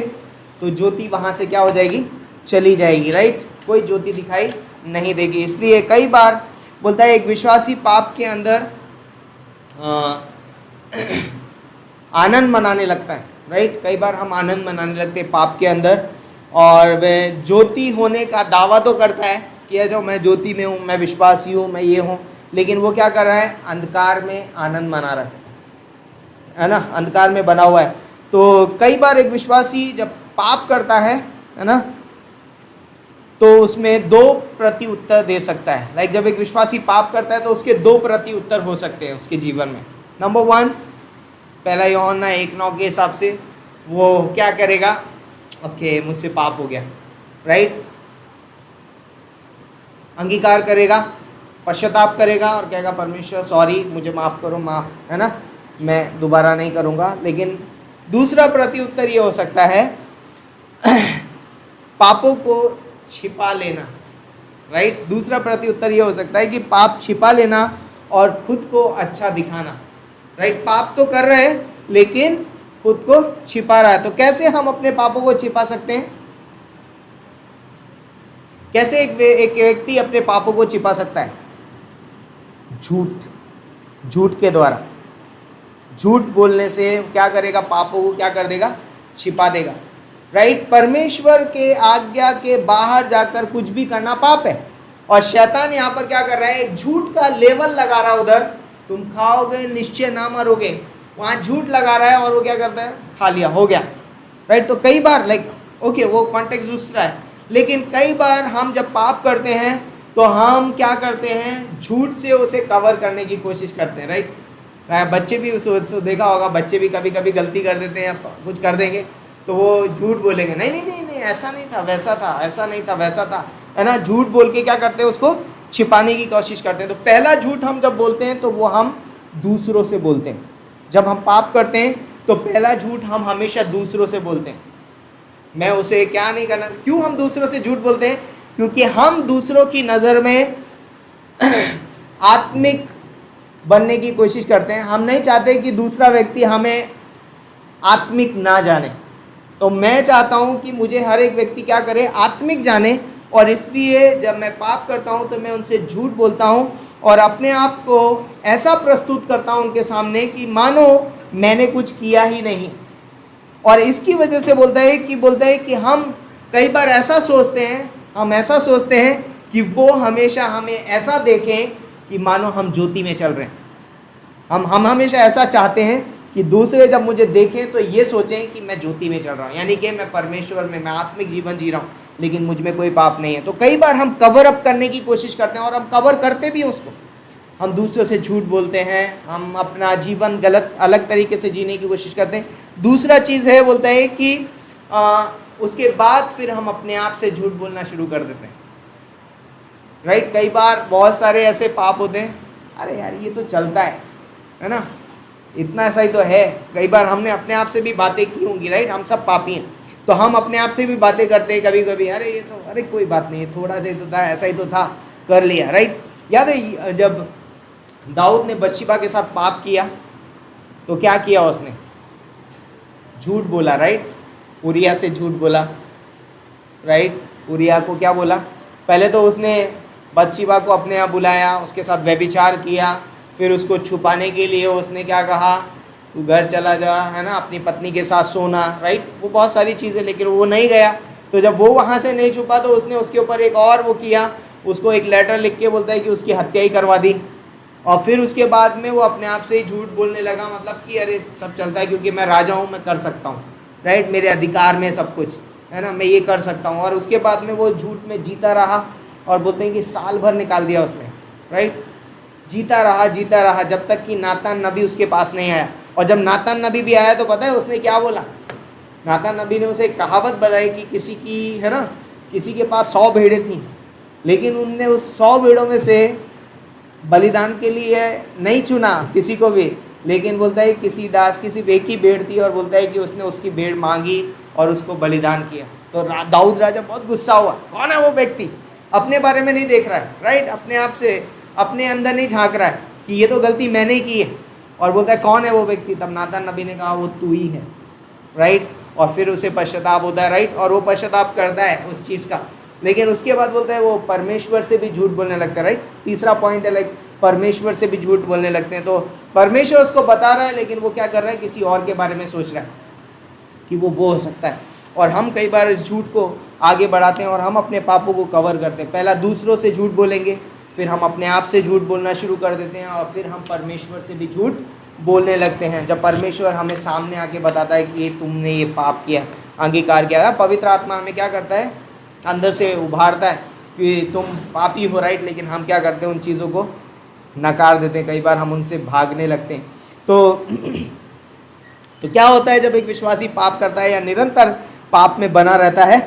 तो ज्योति वहाँ से क्या हो जाएगी, चली जाएगी, राइट। कोई ज्योति दिखाई नहीं देगी। इसलिए कई बार बोलता है एक विश्वासी पाप के अंदर आनंद मनाने लगता है, राइट। कई बार हम आनंद मनाने लगते हैं पाप के अंदर, और वह ज्योति होने का दावा तो करता है कि जो मैं ज्योति में हूँ, मैं विश्वासी हूँ, मैं ये हूँ, लेकिन वो क्या कर रहा है, अंधकार में आनंद मना रहा है ना, अंधकार में बना हुआ है। तो कई बार एक विश्वासी जब पाप करता है ना, तो उसमें 2 प्रति उत्तर दे सकता है। लाइक जब एक विश्वासी पाप करता है तो उसके 2 प्रति उत्तर हो सकते हैं उसके जीवन में। नंबर 1, पहला यूहन्ना 1:9 के हिसाब से वो क्या करेगा, ओके मुझसे पाप हो गया, राइट, अंगीकार करेगा, पश्चाताप करेगा और कहेगा परमेश्वर सॉरी, मुझे माफ़ करो, माफ़, है ना, मैं दोबारा नहीं करूँगा। लेकिन दूसरा प्रति उत्तर ये हो सकता है पापों को छिपा लेना, राइट। दूसरा प्रति उत्तर ये हो सकता है कि पाप छिपा लेना और खुद को अच्छा दिखाना, राइट। पाप तो कर रहे हैं लेकिन खुद को छिपा रहा है। तो कैसे हम अपने पापों को छिपा सकते हैं, कैसे एक व्यक्ति अपने पापों को छिपा सकता है, झूठ के द्वारा। झूठ बोलने से क्या करेगा, पापों को क्या कर देगा, छिपा देगा, राइट। परमेश्वर के आज्ञा के बाहर जाकर कुछ भी करना पाप है। और शैतान यहाँ पर क्या कर रहा है, एक झूठ का लेवल लगा रहा है उधर, तुम खाओगे निश्चय ना मरोगे, वहाँ झूठ लगा रहा है और वो क्या करता है, खा लिया, हो गया, राइट। तो कई बार लाइक ओके वो कॉन्टेक्स्ट दूसरा है, लेकिन कई बार हम जब पाप करते हैं तो हम क्या करते हैं, झूठ से उसे कवर करने की कोशिश करते हैं, राइट। बच्चे भी उसको देखा होगा, बच्चे भी कभी कभी गलती कर देते हैं, कुछ कर देंगे तो वो झूठ बोलेंगे, नहीं नहीं नहीं नहीं ऐसा नहीं था, वैसा था, ऐसा नहीं था, वैसा था, है ना। झूठ बोल के क्या करते हैं, उसको छिपाने की कोशिश करते हैं। तो पहला झूठ हम जब बोलते हैं तो वो हम दूसरों से बोलते हैं। जब हम पाप करते हैं तो पहला झूठ हम हमेशा दूसरों से बोलते हैं, मैं उसे क्या नहीं करना। क्यों हम दूसरों से झूठ बोलते हैं, क्योंकि हम दूसरों की नज़र में आत्मिक बनने की कोशिश करते हैं। हम नहीं चाहते कि दूसरा व्यक्ति हमें आत्मिक ना जाने, तो मैं चाहता हूँ कि मुझे हर एक व्यक्ति क्या करे, आत्मिक जाने। और इसलिए जब मैं पाप करता हूँ तो मैं उनसे झूठ बोलता हूँ और अपने आप को ऐसा प्रस्तुत करता हूँ उनके सामने कि मानो मैंने कुछ किया ही नहीं। और इसकी वजह से बोलता है कि हम कई बार ऐसा सोचते हैं, हम ऐसा सोचते हैं कि वो हमेशा हमें ऐसा देखें कि मानो हम ज्योति में चल रहे हैं। हम हमेशा ऐसा चाहते हैं कि दूसरे जब मुझे देखें तो ये सोचें कि मैं ज्योति में चल रहा हूँ, यानी कि मैं परमेश्वर में, मैं आत्मिक जीवन जी रहा हूँ, लेकिन मुझ में कोई पाप नहीं है। तो कई बार हम कवर अप करने की कोशिश करते हैं और हम कवर करते भी उसको। हम दूसरों से झूठ बोलते हैं, हम अपना जीवन गलत अलग तरीके से जीने की कोशिश करते हैं, दूसरा चीज़ है, बोलता है कि उसके बाद फिर हम अपने आप से झूठ बोलना शुरू कर देते हैं, राइट। कई बार बहुत सारे ऐसे पाप होते हैं, अरे यार ये तो चलता है ना, इतना ऐसा ही तो है। कई बार हमने अपने आप से भी बातें की होंगी, राइट, हम सब पापी हैं, तो हम अपने आप से भी बातें करते हैं कभी कभी, अरे ये तो, अरे कोई बात नहीं, थोड़ा सा ही तो था, ऐसा ही तो था, कर लिया, राइट। याद है जब दाऊद ने बत्शेबा के साथ पाप किया तो क्या किया उसने? झूठ बोला, राइट। उरिया से झूठ बोला, राइट। उरिया को क्या बोला? पहले तो उसने बत्शेबा को अपने यहाँ बुलाया, उसके साथ व्यभिचार किया, फिर उसको छुपाने के लिए उसने क्या कहा, तू घर चला जा, है ना, अपनी पत्नी के साथ सोना, राइट। वो बहुत सारी चीज़ें, लेकिन वो नहीं गया। तो जब वो वहाँ से नहीं छुपा तो उसने उसके ऊपर एक और वो किया, उसको एक लेटर लिख के बोलता है कि उसकी हत्या ही करवा दी। और फिर उसके बाद में वो अपने आप से ही झूठ बोलने लगा, मतलब कि अरे सब चलता है क्योंकि मैं राजा हूँ, मैं कर सकता हूँ, राइट, मेरे अधिकार में सब कुछ है ना, मैं ये कर सकता हूँ। और उसके बाद में वो झूठ में जीता रहा, और बोलते हैं कि साल भर निकाल दिया उसने, राइट। जीता रहा जब तक कि नातान नबी उसके पास नहीं आया। और जब नातान नबी भी आया तो पता है उसने क्या बोला? नातान नबी ने उसे एक कहावत बताई कि किसी की, है ना, किसी के पास 100 भेड़ें थीं, लेकिन उनने उस 100 भेड़ों में से बलिदान के लिए नहीं चुना किसी को भी, लेकिन बोलता है किसी दास की सिर्फ एक ही भेड़ थी, और बोलता है कि उसने उसकी भेड़ मांगी और उसको बलिदान किया। तो दाऊद राजा बहुत गुस्सा हुआ, कौन है वो व्यक्ति? अपने बारे में नहीं देख रहा है, राइट, अपने आप से, अपने अंदर नहीं झांक रहा है कि ये तो गलती मैंने की है, और बोलता है कौन है वो व्यक्ति? तब नातान नबी ने कहा वो तू ही है, राइट। और फिर उसे पश्चाताप होता है, राइट, और वो पश्चाताप करता है उस चीज़ का। लेकिन उसके बाद बोलता है वो परमेश्वर से भी झूठ बोलने लगता है, राइट। तीसरा पॉइंट है, लाइक परमेश्वर से भी झूठ बोलने लगते हैं। तो परमेश्वर उसको बता रहा है, लेकिन वो क्या कर रहा है? किसी और के बारे में सोच रहा है कि वो हो सकता है। और हम कई बार इस झूठ को आगे बढ़ाते हैं और हम अपने पापों को कवर करते हैं। पहला दूसरों से झूठ बोलेंगे, फिर हम अपने आप से झूठ बोलना शुरू कर देते हैं, और फिर हम परमेश्वर से भी झूठ बोलने लगते हैं। जब परमेश्वर हमें सामने आके बताता है कि ये तुमने ये पाप किया, अंगीकार किया, पवित्र आत्मा हमें क्या करता है? अंदर से उभारता है कि तुम पापी हो, राइट। लेकिन हम क्या करते हैं? उन चीज़ों को नकार देते हैं, कई बार हम उनसे भागने लगते हैं। तो क्या होता है जब एक विश्वासी पाप करता है या निरंतर पाप में बना रहता है?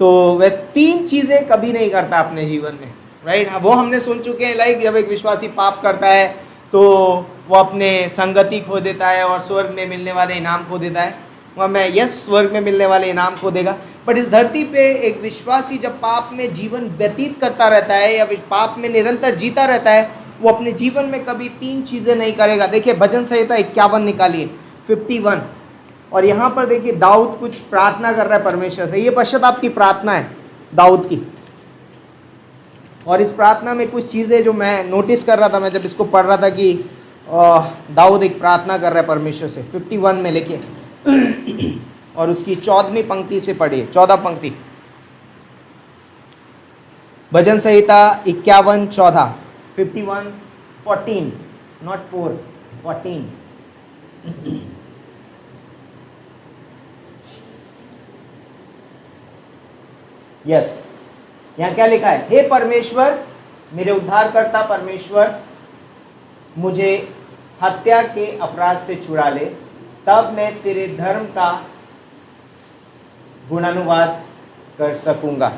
तो वह 3 चीज़ें कभी नहीं करता अपने जीवन में, राइट। वो हमने सुन चुके हैं, लाइक जब एक विश्वासी पाप करता है तो वो अपने संगति खो देता है और स्वर्ग में मिलने वाले इनाम खो देता है। वह मैं यस, स्वर्ग में मिलने वाले इनाम खो देगा। बट इस धरती पे एक विश्वासी जब पाप में जीवन व्यतीत करता रहता है या पाप में निरंतर जीता रहता है, वो अपने जीवन में कभी 3 चीज़ें नहीं करेगा। देखिए भजन संहिता 51 निकालिए, 51, और यहाँ पर देखिए दाऊद कुछ प्रार्थना कर रहा है परमेश्वर से। ये पश्चाताप की प्रार्थना है दाऊद की, और इस प्रार्थना में कुछ चीज़ें जो मैं नोटिस कर रहा था, मैं जब इसको पढ़ रहा था कि दाऊद एक प्रार्थना कर रहा है परमेश्वर से। 51 में लिखिए और उसकी 14वीं पंक्ति से पढ़िए, 14 पंक्ति, भजन संहिता 51 14, 51 14, नॉट 4, 14। यस, यहाँ क्या लिखा है? हे परमेश्वर, मेरे उद्धारकर्ता परमेश्वर, मुझे हत्या के अपराध से छुड़ा ले, तब मैं तेरे धर्म का गुणानुवाद कर सकूंगा।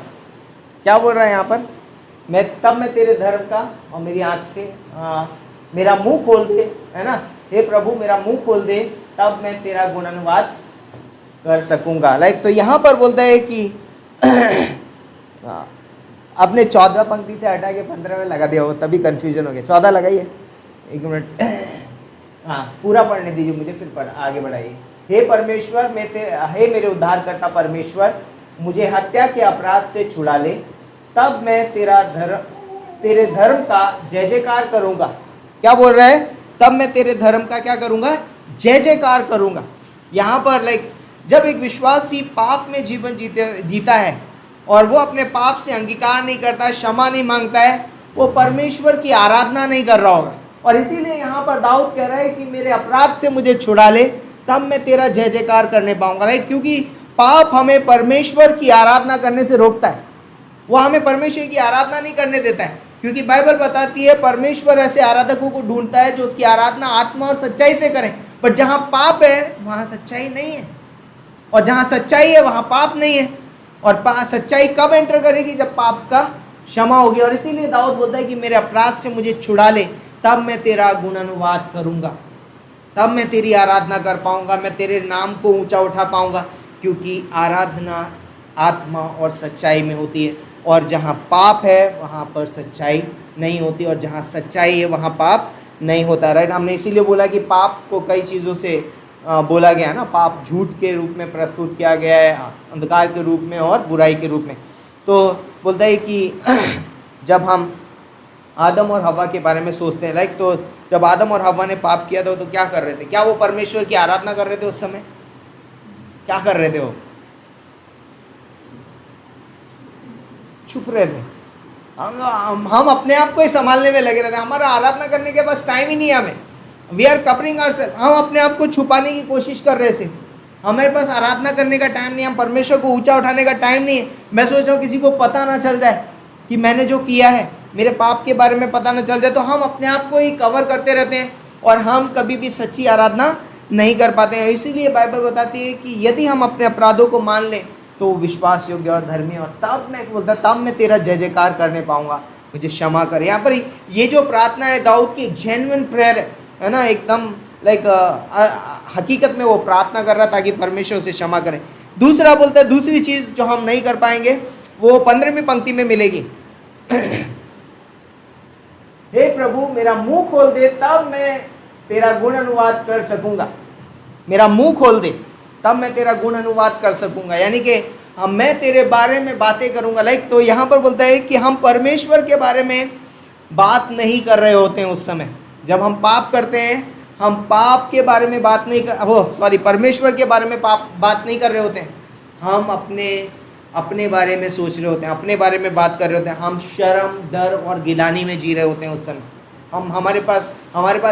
क्या बोल रहा है यहाँ पर? मैं तेरे धर्म का, और मेरी आंखें, मेरा मुंह खोल दे, है ना, हे प्रभु मेरा मुंह खोल दे, तब मैं तेरा गुणानुवाद कर सकूंगा। लाइक तो यहाँ पर बोलता है कि अपने 14 पंक्ति से हटा के 15 में लगा दिया हो, तभी कंफ्यूजन हो गया। 14 लगाइए, 1 मिनट, हाँ पूरा पढ़ने दीजिए मुझे, फिर आगे बढ़ाइए। हे परमेश्वर, हे मेरे उद्धारकर्ता परमेश्वर, मुझे हत्या के अपराध से छुड़ा ले, तब मैं तेरे धर्म का जय जयकार करूंगा। क्या बोल रहा है? तब मैं तेरे धर्म का क्या करूंगा? जय जयकार करूंगा। यहाँ पर लाइक जब एक विश्वासी पाप में जीवन जीता है और वो अपने पाप से अंगीकार नहीं करता है, क्षमा नहीं मांगता है, वो परमेश्वर की आराधना नहीं कर रहा होगा। और इसीलिए यहाँ पर दाऊद कह रहा है कि मेरे अपराध से मुझे छुड़ा ले, तब मैं तेरा जय जयकार करने पाऊंगा, राइट। क्योंकि पाप हमें परमेश्वर की आराधना करने से रोकता है, वो हमें परमेश्वर की आराधना नहीं करने देता है। क्योंकि बाइबल बताती है परमेश्वर ऐसे आराधकों को ढूंढता है जो उसकी आराधना आत्मा और सच्चाई से करें। बट जहाँ पाप है वहाँ सच्चाई नहीं है, और जहाँ सच्चाई है वहाँ पाप नहीं है। और सच्चाई कब एंटर करेगी? जब पाप का क्षमा होगी। और इसीलिए दाऊद बोलता है कि मेरे अपराध से मुझे छुड़ा ले, तब मैं तेरा गुणानुवाद करूँगा, तब मैं तेरी आराधना कर पाऊँगा, मैं तेरे नाम को ऊंचा उठा पाऊँगा। क्योंकि आराधना आत्मा और सच्चाई में होती है, और जहाँ पाप है वहाँ पर सच्चाई नहीं होती, और जहाँ सच्चाई है वहाँ पाप नहीं होता। राइट, हमने इसीलिए बोला कि पाप को कई चीज़ों से बोला गया है ना। पाप झूठ के रूप में प्रस्तुत किया गया है, अंधकार के रूप में और बुराई के रूप में। तो बोलता है कि जब हम आदम और हवा के बारे में सोचते हैं, लाइक, तो जब आदम और हवा ने पाप किया था तो क्या कर रहे थे? क्या वो परमेश्वर की आराधना कर रहे थे उस समय? क्या कर रहे थे? वो छुप रहे थे। हम अपने आप को ही संभालने में लगे रहते हैं। हमारा आराधना करने के पास टाइम ही नहीं है। हमें वी आर कवरिंग आवरसेल्फ, हम अपने आप को छुपाने की कोशिश कर रहे थे। हमारे पास आराधना करने का टाइम नहीं है, हम परमेश्वर को ऊंचा उठाने का टाइम नहीं है। मैं सोच रहा हूँ किसी को पता ना चल जाए कि मैंने जो किया है, मेरे पाप के बारे में पता ना चल जाए, तो हम अपने आप को ही कवर करते रहते हैं और हम कभी भी सच्ची आराधना नहीं कर पाते हैं। इसीलिए बाइबल बताती है कि यदि हम अपने अपराधों को मान लें तो विश्वास योग्य और धर्मी, और तब मैं बोलता तब मैं तेरा जय जयकार करने पाऊंगा, मुझे क्षमा कर। यहाँ पर ये जो प्रार्थना है दाऊद की जेन्युइन प्रेयर है ना, एकदम लाइक हकीकत में वो प्रार्थना कर रहा ताकि परमेश्वर से क्षमा करें। दूसरा बोलता है, दूसरी चीज़ जो हम नहीं कर पाएंगे वो 15वीं पंक्ति में मिलेगी। हे प्रभु मेरा मुंह खोल दे तब मैं तेरा गुण अनुवाद कर सकूंगा। मेरा मुंह खोल दे तब मैं तेरा गुण अनुवाद कर सकूंगा, यानी कि मैं तेरे बारे में बातें करूंगा। लाइक, तो यहाँ पर बोलता है कि हम परमेश्वर के बारे में बात नहीं कर रहे होते हैं उस समय जब हम पाप करते हैं। हम पाप के बारे में बात नहीं कर परमेश्वर के बारे में बात नहीं कर रहे होते हैं। हम अपने बारे में सोच रहे होते हैं, अपने बारे में बात कर रहे होते हैं। हम शर्म, डर और गिलानी में जी रहे होते हैं उस समय। हमारे पास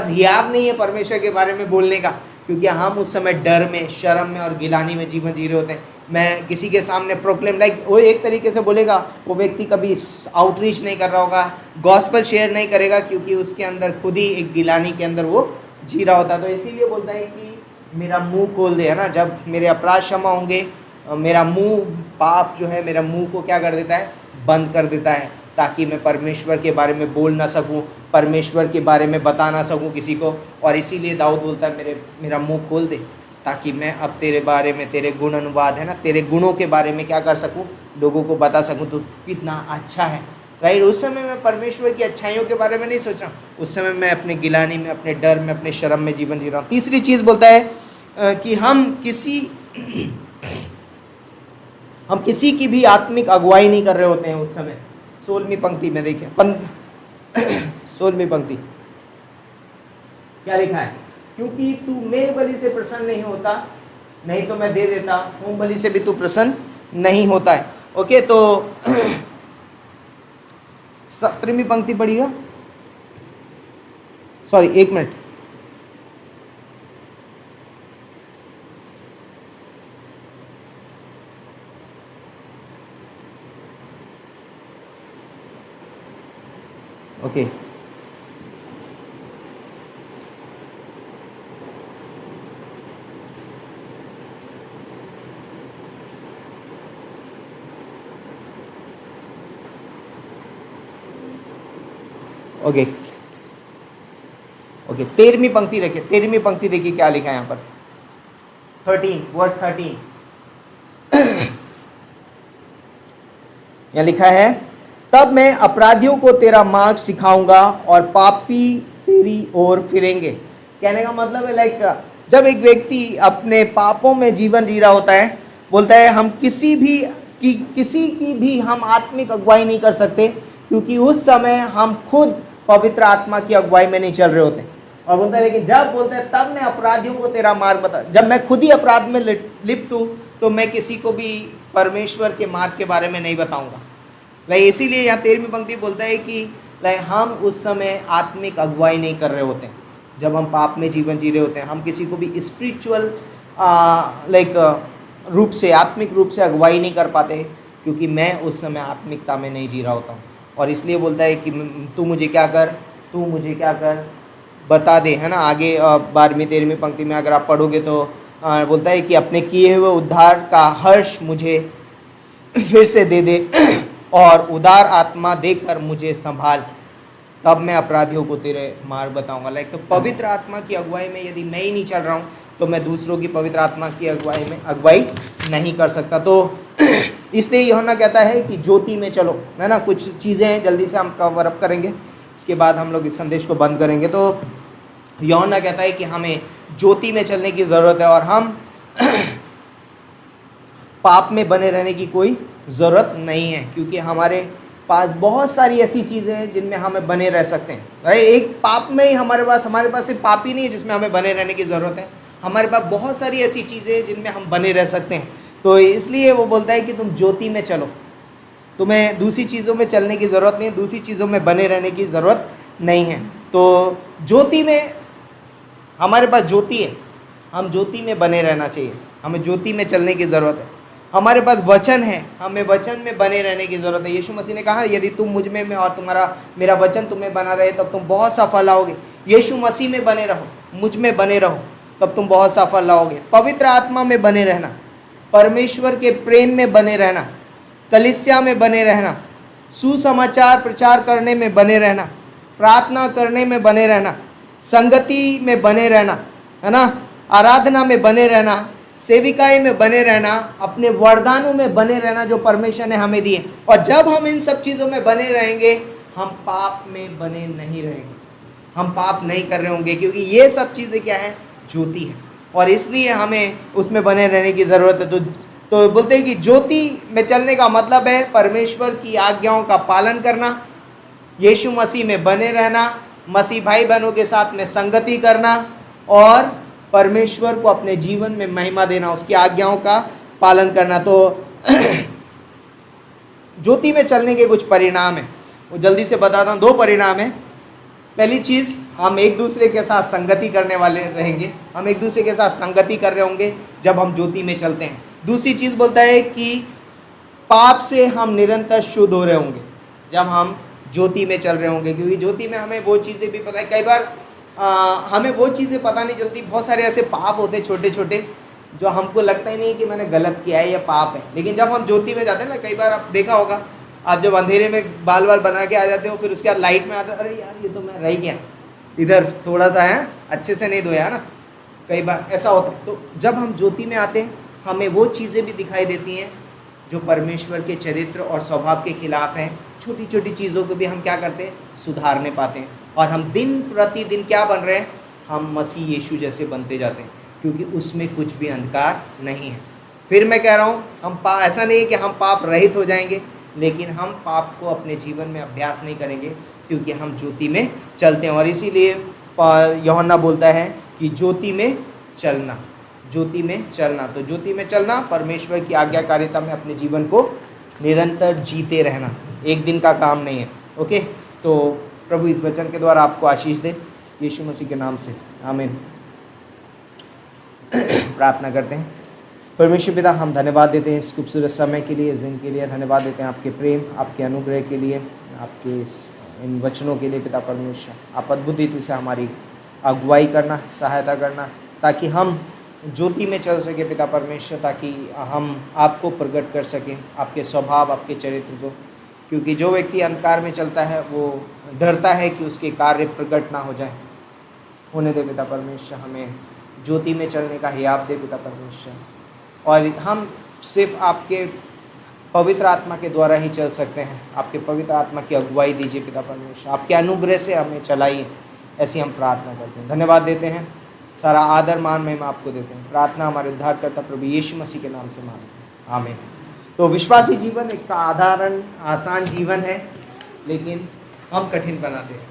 हियाव नहीं है परमेश्वर के बारे में बोलने का, क्योंकि हम उस समय डर में, शर्म में और गिलानी में जीवन जी रहे होते हैं। मैं किसी के सामने प्रोक्लेम, लाइक वो एक तरीके से बोलेगा, वो व्यक्ति कभी आउटरीच नहीं कर रहा होगा, गॉस्पेल शेयर नहीं करेगा, क्योंकि उसके अंदर खुद ही एक गिलानी के अंदर वो जी रहा होता है। तो इसीलिए बोलता है कि मेरा मुंह खोल दे, है ना। जब मेरे अपराध क्षमा होंगे, मेरा मुंह, पाप जो है मेरा मुंह को क्या कर देता है? बंद कर देता है, ताकि मैं परमेश्वर के बारे में बोल ना सकूं, परमेश्वर के बारे में बता ना सकूं किसी को। और इसीलिए दाऊद बोलता है मेरा मुंह खोल दे ताकि मैं अब तेरे बारे में, तेरे गुण अनुवाद है ना, तेरे गुणों के बारे में क्या कर सकूं? लोगों को बता सकूं तो कितना अच्छा है। राइट, उस समय मैं परमेश्वर की अच्छाइयों के बारे में नहीं सोच रहा हूँ, उस समय मैं अपने गिलानी में, अपने डर में, अपने शर्म में जीवन जी रहा हूँ। तीसरी चीज़ बोलता है कि हम किसी की भी आत्मिक अगुवाई नहीं कर रहे होते हैं उस समय। 16वीं पंक्ति में देखिए, 16वीं पंक्ति क्या लिखा है? क्योंकि तू मेल बलि से प्रसन्न नहीं होता, नहीं तो मैं दे देता, होम बलि से भी तू प्रसन्न नहीं होता है। ओके, तो 17वीं पंक्ति पढ़िएगा। Sorry, 1 minute. Okay, okay, okay, 13वीं पंक्ति रखिए। 13वीं पंक्ति देखिए क्या लिखा है यहाँ पर, 13 वर्स 13 यहाँ लिखा है, तब मैं अपराधियों को तेरा मार्ग सिखाऊंगा और पापी तेरी ओर फिरेंगे। कहने का मतलब है, लाइक, जब एक व्यक्ति अपने पापों में जीवन जी रहा होता है, बोलता है हम किसी की भी हम आत्मिक अगुवाई नहीं कर सकते, क्योंकि उस समय हम खुद पवित्र आत्मा की अगुवाई में नहीं चल रहे होते। और बोलता है लेकिन जब बोलता है तब मैं अपराधियों को तेरा मार्ग बता, जब मैं खुद ही अपराध में लिप्त हूँ तो मैं किसी को भी परमेश्वर के मार्ग के बारे में नहीं बताऊंगा। लाइक, इसीलिए यहाँ 13वीं पंक्ति बोलता है कि लाइक हम उस समय आत्मिक अगुवाई नहीं कर रहे होते हैं जब हम पाप में जीवन जी रहे होते हैं। हम किसी को भी स्पिरिचुअल रूप से, आत्मिक रूप से अगुवाई नहीं कर पाते, क्योंकि मैं उस समय आत्मिकता में नहीं जी रहा होता हूँ। और इसलिए बोलता है कि तू मुझे क्या कर, बता दे, है ना। आगे 12वीं 13वीं पंक्ति में अगर आप पढ़ोगे तो बोलता है कि अपने किए हुए उद्धार का हर्ष मुझे फिर से दे दे और उदार आत्मा देकर मुझे संभाल, तब मैं अपराधियों को तेरे मार्ग बताऊंगा। लाइक तो पवित्र आत्मा की अगुवाई में यदि मैं ही नहीं चल रहा हूँ तो मैं दूसरों की पवित्र आत्मा की अगुवाई नहीं कर सकता। तो इसलिए यूहन्ना कहता है कि ज्योति में चलो, है ना। कुछ चीज़ें जल्दी से हम कवर अप करेंगे, उसके बाद हम लोग इस संदेश को बंद करेंगे। तो यूहन्ना कहता है कि हमें ज्योति में चलने की ज़रूरत है और हम पाप में बने रहने की कोई ज़रूरत नहीं है, क्योंकि हमारे पास बहुत सारी ऐसी चीज़ें हैं जिनमें हमें बने रह सकते हैं। राइट, एक पाप में ही हमारे पास सिर्फ पाप ही नहीं है जिसमें हमें बने रहने की ज़रूरत है, हमारे पास बहुत सारी ऐसी चीज़ें हैं जिनमें हम बने रह सकते हैं। तो इसलिए वो बोलता है कि तुम ज्योति में चलो, तुम्हें दूसरी चीज़ों में चलने की ज़रूरत नहीं है, दूसरी चीज़ों में बने रहने की ज़रूरत नहीं है। तो ज्योति में, हमारे पास ज्योति है, हम ज्योति में बने रहना चाहिए, हमें ज्योति में चलने की ज़रूरत है। हमारे पास वचन है, हमें वचन में बने रहने की ज़रूरत है। यीशु मसीह ने कहा यदि तुम मुझ में और मेरा वचन तुम्हें बना रहे तब तुम बहुत सफल आओगे। यीशु मसीह में बने रहो, मुझ में बने रहो, तब तुम बहुत सफल आओगे। पवित्र आत्मा में बने रहना, परमेश्वर के प्रेम में बने रहना, कलीसिया में बने रहना, सुसमाचार प्रचार करने में बने रहना, प्रार्थना करने में बने रहना, संगति में बने रहना, है ना, आराधना में बने रहना, सेविकाई में बने रहना, अपने वरदानों में बने रहना जो परमेश्वर ने हमें दिए। और जब हम इन सब चीज़ों में बने रहेंगे, हम पाप में बने नहीं रहेंगे, हम पाप नहीं कर रहे होंगे, क्योंकि ये सब चीज़ें क्या है, ज्योति है, और इसलिए हमें उसमें बने रहने की ज़रूरत है। तो बोलते हैं कि ज्योति में चलने का मतलब है परमेश्वर की आज्ञाओं का पालन करना, यीशु मसीह में बने रहना, मसीह भाई बहनों के साथ में संगति करना और परमेश्वर को अपने जीवन में महिमा देना, उसकी आज्ञाओं का पालन करना। तो ज्योति में चलने के कुछ परिणाम हैं, वो जल्दी से बताता हूँ। 2 परिणाम हैं। पहली चीज़, हम एक दूसरे के साथ संगति करने वाले रहेंगे, हम एक दूसरे के साथ संगति कर रहे होंगे जब हम ज्योति में चलते हैं। दूसरी चीज़ बोलता है कि पाप से हम निरंतर शुद्ध हो रहे होंगे जब हम ज्योति में चल रहे होंगे, क्योंकि ज्योति में हमें वो चीज़ें भी पता है। कई बार हमें वो चीज़ें पता नहीं चलती, बहुत सारे ऐसे पाप होते हैं छोटे छोटे जो हमको लगता ही नहीं कि मैंने गलत किया है या पाप है, लेकिन जब हम ज्योति में जाते हैं ना, कई बार आप देखा होगा, आप जब अंधेरे में बाल बना के आ जाते हो, फिर उसके बाद लाइट में आते, अरे यार ये तो मैं रह गया, इधर थोड़ा सा है अच्छे से नहीं धोया ना, कई बार ऐसा होता है। तो जब हम ज्योति में आते हैं, हमें वो चीज़ें भी दिखाई देती हैं जो परमेश्वर के चरित्र और स्वभाव के खिलाफ हैं। छोटी छोटी चीज़ों को भी हम क्या करते हैं, सुधारने पाते हैं, और हम दिन प्रतिदिन क्या बन रहे हैं, हम मसीह यीशु जैसे बनते जाते हैं, क्योंकि उसमें कुछ भी अंधकार नहीं है। फिर मैं कह रहा हूँ, हम ऐसा नहीं है कि हम पाप रहित हो जाएंगे, लेकिन हम पाप को अपने जीवन में अभ्यास नहीं करेंगे, क्योंकि हम ज्योति में चलते हैं। और इसीलिए यूहन्ना बोलता है कि ज्योति में चलना, ज्योति में चलना। तो ज्योति में चलना, परमेश्वर की आज्ञाकारिता में अपने जीवन को निरंतर जीते रहना, एक दिन का काम नहीं है। ओके, तो प्रभु इस वचन के द्वारा आपको आशीष दे, यीशु मसीह के नाम से, आमीन। प्रार्थना करते हैं। परमेश्वर पिता, हम धन्यवाद देते हैं इस खूबसूरत समय के लिए, इस दिन के लिए धन्यवाद देते हैं, आपके प्रेम, आपके अनुग्रह के लिए, आपके इन वचनों के लिए। पिता परमेश्वर, आप अद्भुत रीति से हमारी अगुवाई करना, सहायता करना, ताकि हम ज्योति में चल सके पिता परमेश्वर, ताकि हम आपको प्रकट कर सकें, आपके स्वभाव, आपके चरित्र को। क्योंकि जो व्यक्ति अंधकार में चलता है वो डरता है कि उसके कार्य प्रकट ना हो जाए। होने दे पिता परमेश्वर, हमें ज्योति में चलने का हियाब दे पिता परमेश्वर, और हम सिर्फ आपके पवित्र आत्मा के द्वारा ही चल सकते हैं। आपके पवित्र आत्मा की अगुवाई दीजिए पिता परमेश्वर, आपके अनुग्रह से हमें चलाइए, ऐसी हम प्रार्थना करते हैं। धन्यवाद देते हैं, सारा आदर मान महिमा आपको देते हैं। प्रार्थना हमारे उद्धारकर्ता प्रभु यीशु मसीह के नाम से मांगते हैं, आमीन। तो विश्वासी जीवन एक साधारण आसान जीवन है, लेकिन हम कठिन बनाते हैं।